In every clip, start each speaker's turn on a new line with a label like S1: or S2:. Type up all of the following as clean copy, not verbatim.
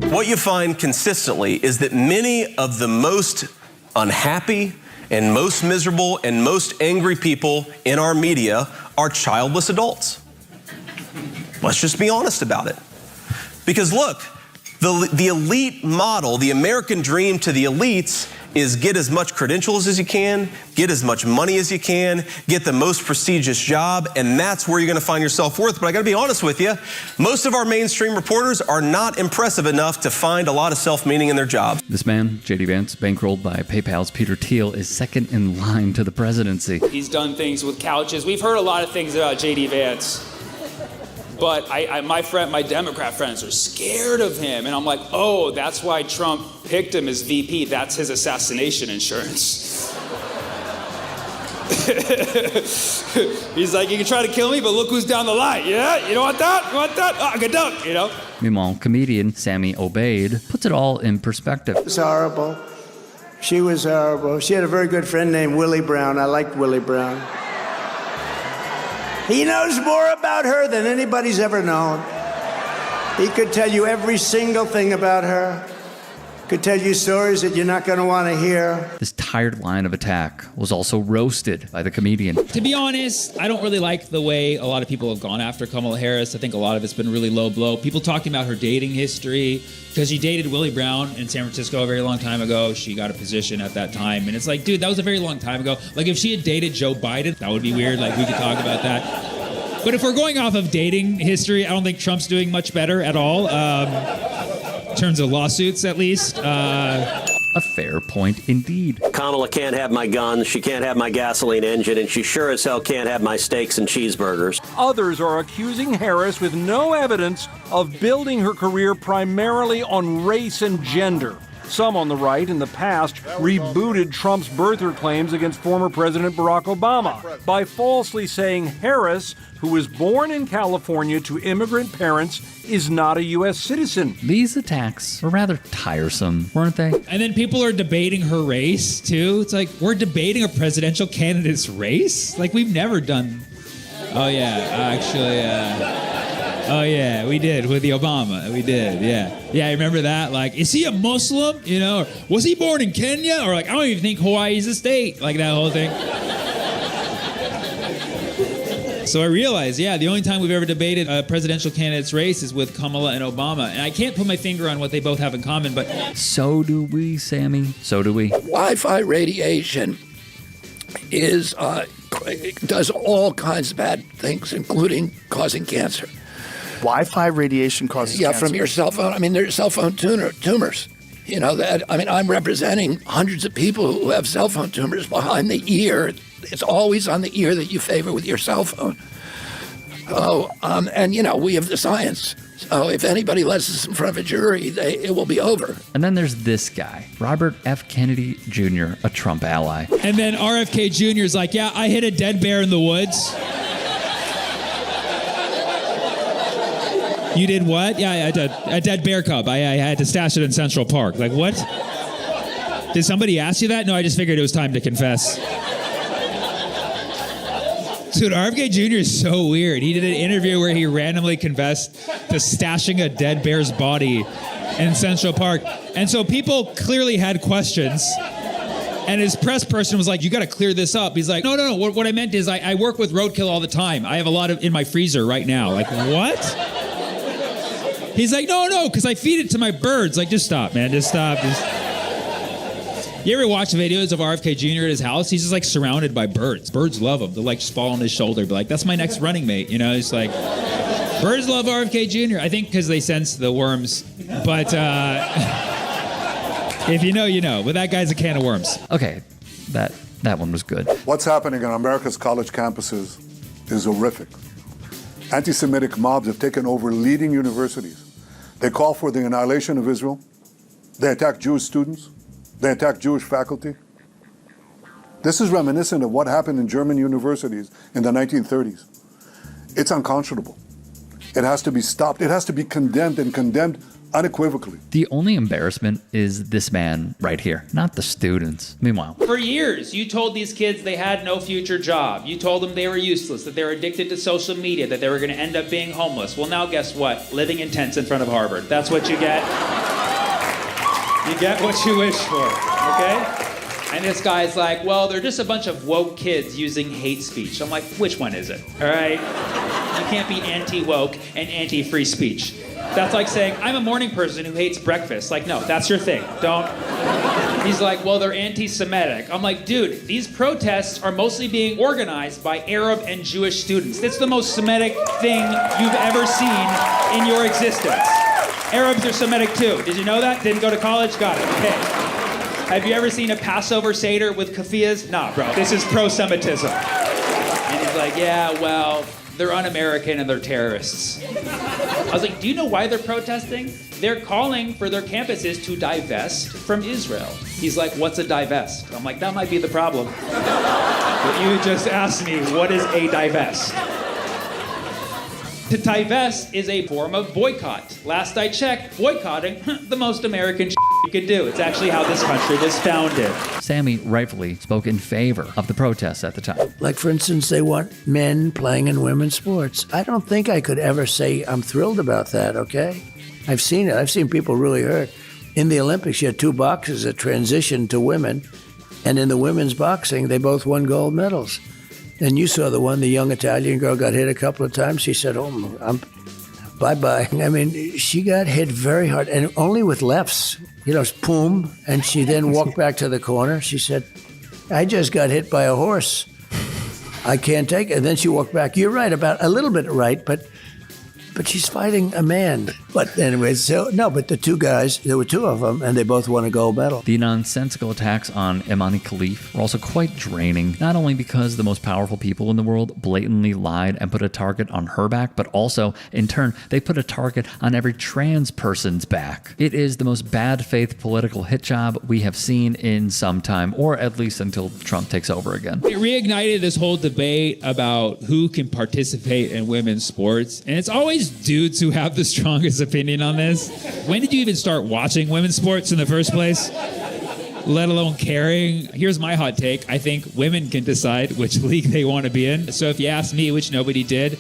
S1: What you find consistently is that many of the most unhappy and most miserable and most angry people in our media are childless adults. Let's just be honest about it. Because look, the elite model, the American dream to the elites is get as much credentials as you can, get as much money as you can, get the most prestigious job, and that's where you're gonna find your self-worth. But I gotta be honest with you, most of our mainstream reporters are not impressive enough to find a lot of self-meaning in their jobs.
S2: This man, J.D. Vance, bankrolled by PayPal's Peter Thiel, is second in line to the presidency.
S3: He's done things with couches. We've heard a lot of things about J.D. Vance. But my Democrat friends are scared of him. And I'm like, oh, that's why Trump picked him as VP. That's his assassination insurance. He's like, you can try to kill me, but look who's down the line. Yeah, you don't want that? You want that? Oh, good duck, you know?
S2: Meanwhile, comedian Sammy Obeid puts it all in perspective.
S4: It was horrible. She was horrible. She had a very good friend named Willie Brown. I liked Willie Brown. He knows more about her than anybody's ever known. He could tell you every single thing about her. Could tell you stories that you're not going to want to hear.
S2: This tired line of attack was also roasted by the comedian.
S5: To be honest, I don't really like the way a lot of people have gone after Kamala Harris. I think a lot of it's been really low blow. People talking about her dating history, because she dated Willie Brown in San Francisco a very long time ago. She got a position at that time. And it's like, dude, that was a very long time ago. Like, if she had dated Joe Biden, that would be weird. Like, we could talk about that. But if we're going off of dating history, I don't think Trump's doing much better at all. In terms of lawsuits, at least.
S2: A fair point indeed.
S6: Kamala can't have my guns, she can't have my gasoline engine, and she sure as hell can't have my steaks and cheeseburgers.
S7: Others are accusing Harris with no evidence of building her career primarily on race and gender. Some on the right in the past rebooted Trump's birther claims against former President Barack Obama by falsely saying Harris, who was born in California to immigrant parents, is not a U.S. citizen.
S2: These attacks were rather tiresome, weren't they?
S5: And then people are debating her race, too. It's like, we're debating a presidential candidate's race? Like, we've never done... Oh, yeah, actually, oh, yeah, we did with the Obama. We did, yeah. Yeah, I remember that. Like, is he a Muslim? You know, or was he born in Kenya? Or like, I don't even think Hawaii's a state. Like that whole thing. So I realized, yeah, the only time we've ever debated a presidential candidate's race is with Kamala and Obama. And I can't put my finger on what they both have in common, but...
S2: So do we, Sammy. So do we.
S8: Wi-Fi radiation is does all kinds of bad things, including causing cancer.
S9: Wi-Fi radiation causes cancer?
S8: Yeah, from your cell phone. I mean, there's cell phone tumors. You know, I'm representing hundreds of people who have cell phone tumors behind the ear. It's always on the ear that you favor with your cell phone. Oh, and, you know, we have the science. So if anybody lets us in front of a jury, it will be over.
S2: And then there's this guy, Robert F. Kennedy Jr., a Trump ally.
S5: And then RFK Jr. is like, yeah, I hit a dead bear in the woods. You did what? Yeah, a dead bear cub. I had to stash it in Central Park. Like, what? Did somebody ask you that? No, I just figured it was time to confess. Dude, RFK Jr. is so weird. He did an interview where he randomly confessed to stashing a dead bear's body in Central Park. And so people clearly had questions. And his press person was like, you got to clear this up. He's like, no. What I meant is I work with roadkill all the time. I have a lot of in my freezer right now. Like, what? He's like, no, because I feed it to my birds. Like, just stop, man. Just stop. You ever watch videos of RFK Jr. at his house? He's just like surrounded by birds. Birds love him. They'll like just fall on his shoulder, be like, that's my next running mate. You know, it's like, birds love RFK Jr. I think because they sense the worms. But if you know, you know. But that guy's a can of worms.
S2: Okay, that one was good.
S10: What's happening on America's college campuses is horrific. Anti-Semitic mobs have taken over leading universities. They call for the annihilation of Israel. They attack Jewish students. They attack Jewish faculty. This is reminiscent of what happened in German universities in the 1930s. It's unconscionable. It has to be stopped. It has to be condemned, and condemned unequivocally.
S2: The only embarrassment is this man right here, not the students. Meanwhile,
S3: for years, you told these kids they had no future job. You told them they were useless, that they were addicted to social media, that they were going to end up being homeless. Well, now guess what? Living in tents in front of Harvard. That's what you get. You get what you wish for, okay? And this guy's like, well, they're just a bunch of woke kids using hate speech. I'm like, which one is it, all right? You can't be anti-woke and anti-free speech. That's like saying, I'm a morning person who hates breakfast. Like, no, that's your thing. Don't. He's like, well, they're anti-Semitic. I'm like, dude, these protests are mostly being organized by Arab and Jewish students. That's the most Semitic thing you've ever seen in your existence. Arabs are Semitic too. Did you know that? Didn't go to college? Got it. Okay. Have you ever seen a Passover Seder with keffiyehs? Nah, bro. This is pro-Semitism. And he's like, yeah, well, they're un-American and they're terrorists. I was like, do you know why they're protesting? They're calling for their campuses to divest from Israel. He's like, what's a divest? I'm like, that might be the problem. But you just asked me, what is a divest? To divest is a form of boycott. Last I checked, boycotting, the most American you could do. It's actually how this country was founded.
S2: Sammy rightfully spoke in favor of the protests at the time.
S4: Like, for instance, they want men playing in women's sports. I don't think I could ever say I'm thrilled about that, okay? I've seen it. I've seen people really hurt. In the Olympics, you had two boxers that transitioned to women, and in the women's boxing, they both won gold medals. And you saw the one, the young Italian girl got hit a couple of times. She said, oh, bye-bye. I mean, she got hit very hard, and only with lefts. You know, boom, and she then walked back to the corner. She said, I just got hit by a horse. I can't take it. And then she walked back. You're right, about a little bit right, but she's fighting a man. But anyway, but the two guys, there were two of them, and they both won a gold medal.
S2: The nonsensical attacks on Imani Khalif were also quite draining, not only because the most powerful people in the world blatantly lied and put a target on her back, but also, in turn, they put a target on every trans person's back. It is the most bad faith political hit job we have seen in some time, or at least until Trump takes over again.
S5: It reignited this whole debate about who can participate in women's sports, and it's always dudes who have the strongest opinion on this. When did you even start watching women's sports in the first place? Let alone caring. Here's my hot take. I think women can decide which league they want to be in. So if you ask me, which nobody did,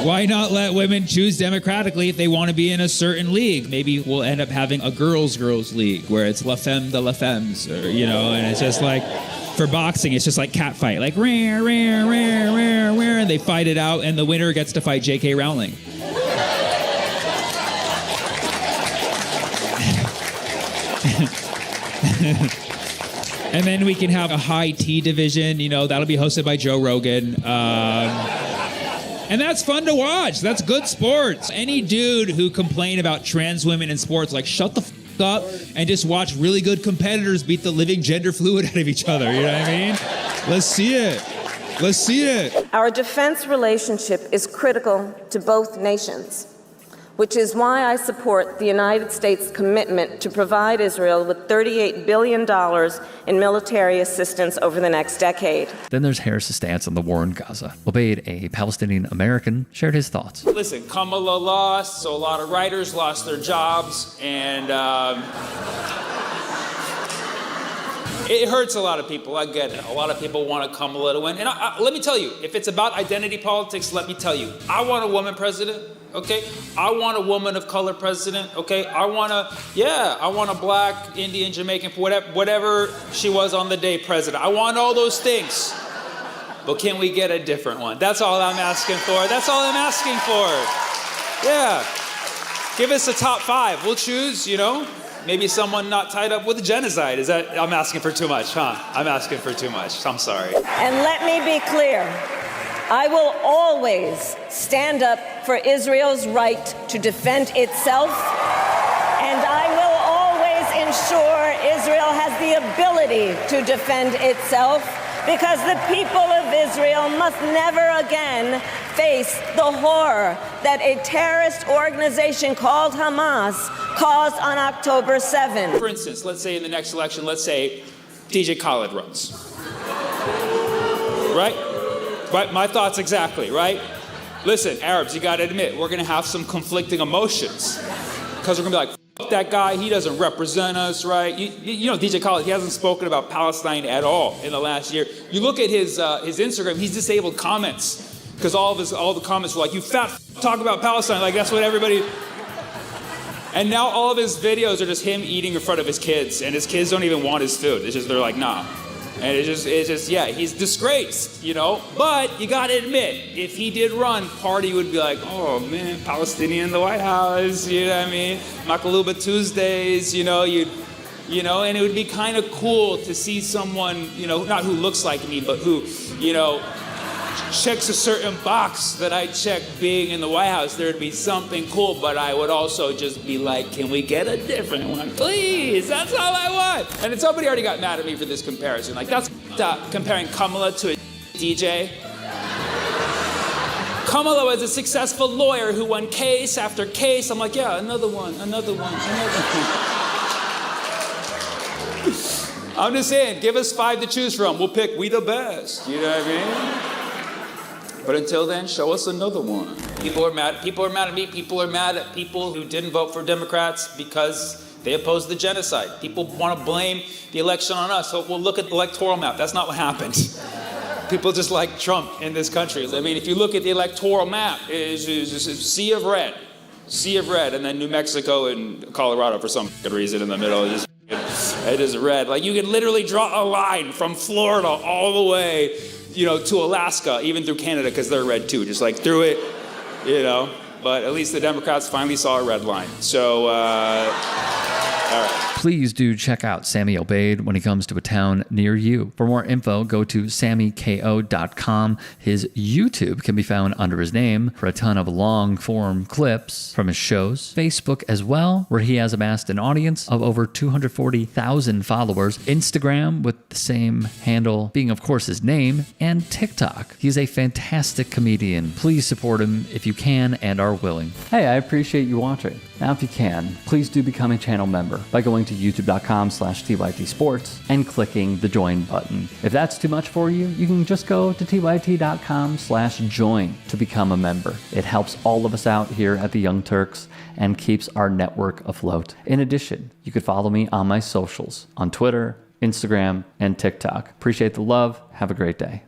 S5: why not let women choose democratically if they want to be in a certain league? Maybe we'll end up having a girls' league where it's La Femme de la Femmes, or, you know, and it's just like, for boxing, it's just like cat fight, like rare, and they fight it out, and the winner gets to fight J.K. Rowling. And then we can have a high tea division, you know, that'll be hosted by Joe Rogan. And that's fun to watch. That's good sports. Any dude who complained about trans women in sports, like, shut the f*** up and just watch really good competitors beat the living gender fluid out of each other. You know what I mean? Let's see it. Let's see it.
S11: Our defense relationship is critical to both nations, which is why I support the United States' commitment to provide Israel with $38 billion in military assistance over the next decade.
S2: Then there's Harris's stance on the war in Gaza. Obeid, a Palestinian American, shared his thoughts.
S3: Listen, Kamala lost, so a lot of writers lost their jobs, and it hurts a lot of people. I get it. A lot of people want Kamala to win. And let me tell you, if it's about identity politics, let me tell you, I want a woman president. Okay, I want a woman of color president. Okay, I want a black, Indian, Jamaican, whatever she was on the day president. I want all those things. But can we get a different one? That's all I'm asking for. That's all I'm asking for. Yeah. Give us a top 5. We'll choose, you know, maybe someone not tied up with genocide. I'm asking for too much, huh? I'm asking for too much. I'm sorry.
S11: And let me be clear. I will always stand up for Israel's right to defend itself, and I will always ensure Israel has the ability to defend itself, because the people of Israel must never again face the horror that a terrorist organization called Hamas caused on October 7th.
S3: For instance, let's say in the next election, let's say DJ Khaled runs. Right? Right, my thoughts exactly, right? Listen, Arabs, you gotta admit, we're gonna have some conflicting emotions. Because we're gonna be like, f*** that guy, he doesn't represent us, right? You know, DJ Khaled, he hasn't spoken about Palestine at all in the last year. You look at his Instagram, he's disabled comments. Because all the comments were like, you fat f***, talk about Palestine. Like, that's what everybody... And now all of his videos are just him eating in front of his kids, and his kids don't even want his food. It's just, they're like, nah. And it's just, yeah, he's disgraced, you know? But you gotta admit, if he did run, party would be like, oh man, Palestinian in the White House, you know what I mean? Makaluba Tuesdays, you know, and it would be kind of cool to see someone, you know, not who looks like me, but who, you know, checks a certain box that I check being in the White House. There'd be something cool, but I would also just be like, can we get a different one, please? That's all I want. And somebody already got mad at me for this comparison. Like, that's comparing Kamala to a DJ. Kamala was a successful lawyer who won case after case. I'm like, yeah, another one. I'm just saying, give us 5 to choose from. We'll pick we the best. You know what I mean? But until then, show us another one. People are mad at me. People are mad at people who didn't vote for Democrats because they opposed the genocide. People want to blame the election on us. So we'll look at the electoral map. That's not what happened. People just like Trump in this country. I mean, if you look at the electoral map, it's a sea of red, and then New Mexico and Colorado for some reason in the middle. It is red. Like, you can literally draw a line from Florida all the way, you know, to Alaska, even through Canada, because they're red too, just like through it, you know. But at least the Democrats finally saw a red line. So, all right.
S2: Please do check out Sammy Obeid when he comes to a town near you. For more info, go to sammyko.com. His YouTube can be found under his name for a ton of long-form clips from his shows. Facebook as well, where he has amassed an audience of over 240,000 followers. Instagram with the same handle being, of course, his name. And TikTok. He's a fantastic comedian. Please support him if you can and are willing. Hey, I appreciate you watching. Now, if you can, please do become a channel member by going to youtube.com/TYT Sports and clicking the join button. If that's too much for you, you can just go to tyt.com/join to become a member. It helps all of us out here at the Young Turks and keeps our network afloat. In addition, you could follow me on my socials on Twitter, Instagram, and TikTok. Appreciate the love. Have a great day.